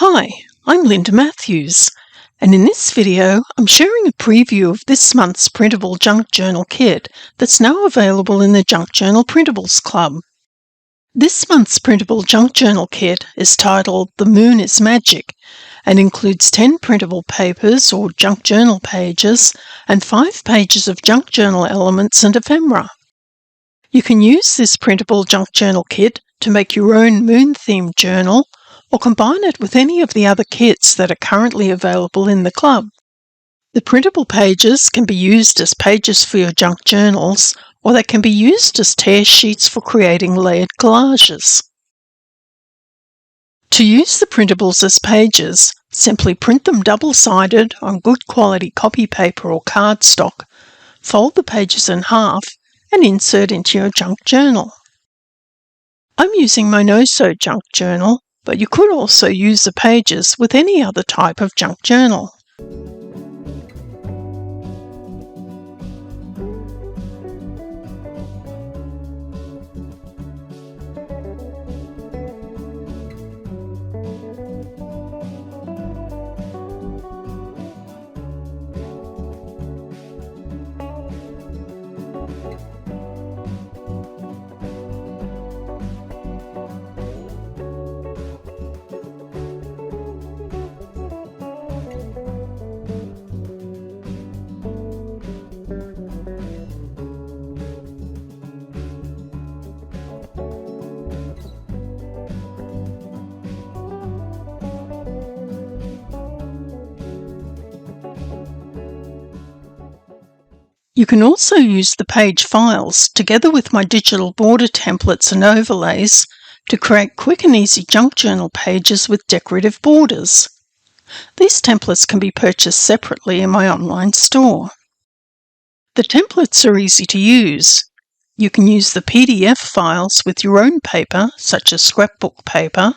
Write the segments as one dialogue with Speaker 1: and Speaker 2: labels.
Speaker 1: Hi, I'm Linda Matthews, and in this video I'm sharing a preview of this month's printable junk journal kit that's now available in the Junk Journal Printables Club. This month's printable junk journal kit is titled The Moon is Magic and includes 10 printable papers or junk journal pages and 5 pages of junk journal elements and ephemera. You can use this printable junk journal kit to make your own moon-themed journal or combine it with any of the other kits that are currently available in the club. The printable pages can be used as pages for your junk journals, or they can be used as tear sheets for creating layered collages. To use the printables as pages, simply print them double-sided on good quality copy paper or cardstock, fold the pages in half, and insert into your junk journal. I'm using my no-sew junk journal, but you could also use the pages with any other type of junk journal. You can also use the page files together with my digital border templates and overlays to create quick and easy junk journal pages with decorative borders. These templates can be purchased separately in my online store. The templates are easy to use. You can use the PDF files with your own paper, such as scrapbook paper,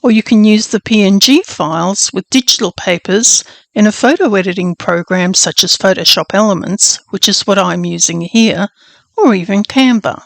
Speaker 1: or you can use the PNG files with digital papers in a photo editing program such as Photoshop Elements, which is what I'm using here, or even Canva.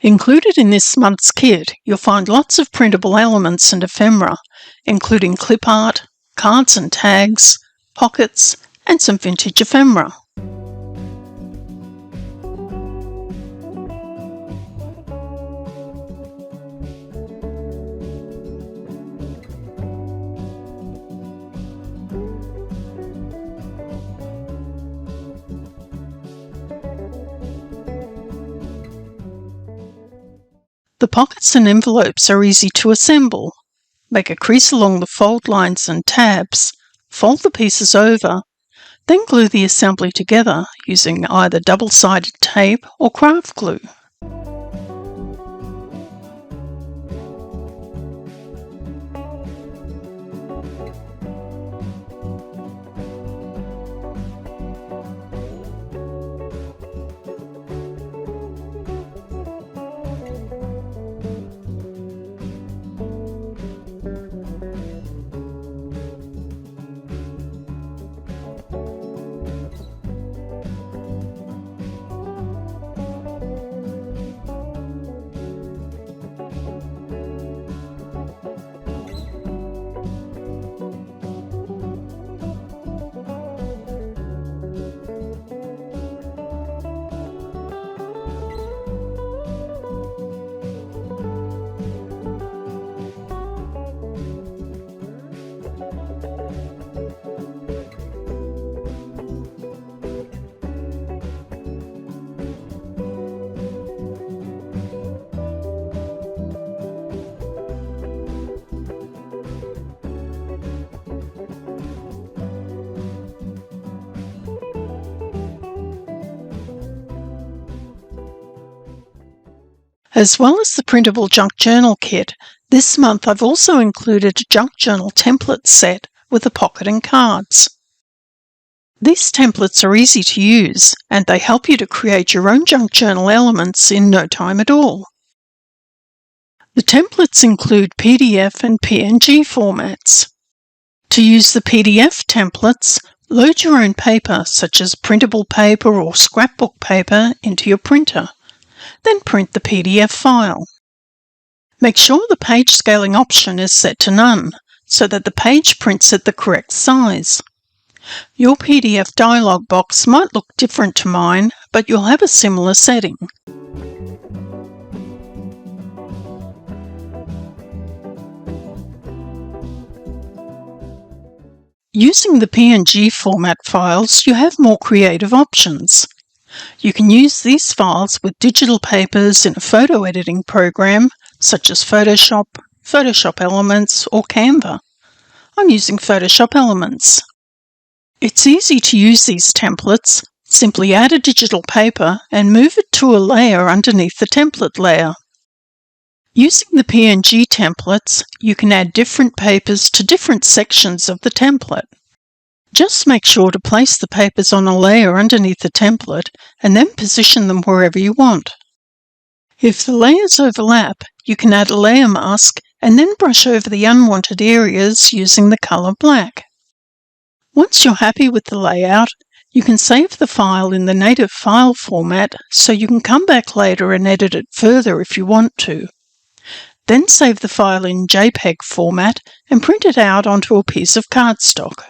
Speaker 1: Included in this month's kit, you'll find lots of printable elements and ephemera, including clip art, cards and tags, pockets, and some vintage ephemera. The pockets and envelopes are easy to assemble. Make a crease along the fold lines and tabs, fold the pieces over, then glue the assembly together using either double-sided tape or craft glue. As well as the printable junk journal kit, this month I've also included a junk journal template set with a pocket and cards. These templates are easy to use, and they help you to create your own junk journal elements in no time at all. The templates include PDF and PNG formats. To use the PDF templates, load your own paper, such as printable paper or scrapbook paper, into your printer. Then print the PDF file. Make sure the page scaling option is set to none, so that the page prints at the correct size. Your PDF dialog box might look different to mine, but you'll have a similar setting. Using the PNG format files, you have more creative options. You can use these files with digital papers in a photo editing program such as Photoshop, Photoshop Elements, or Canva. I'm using Photoshop Elements. It's easy to use these templates. Simply add a digital paper and move it to a layer underneath the template layer. Using the PNG templates, you can add different papers to different sections of the template. Just make sure to place the papers on a layer underneath the template and then position them wherever you want. If the layers overlap, you can add a layer mask and then brush over the unwanted areas using the colour black. Once you're happy with the layout, you can save the file in the native file format so you can come back later and edit it further if you want to. Then save the file in JPEG format and print it out onto a piece of cardstock.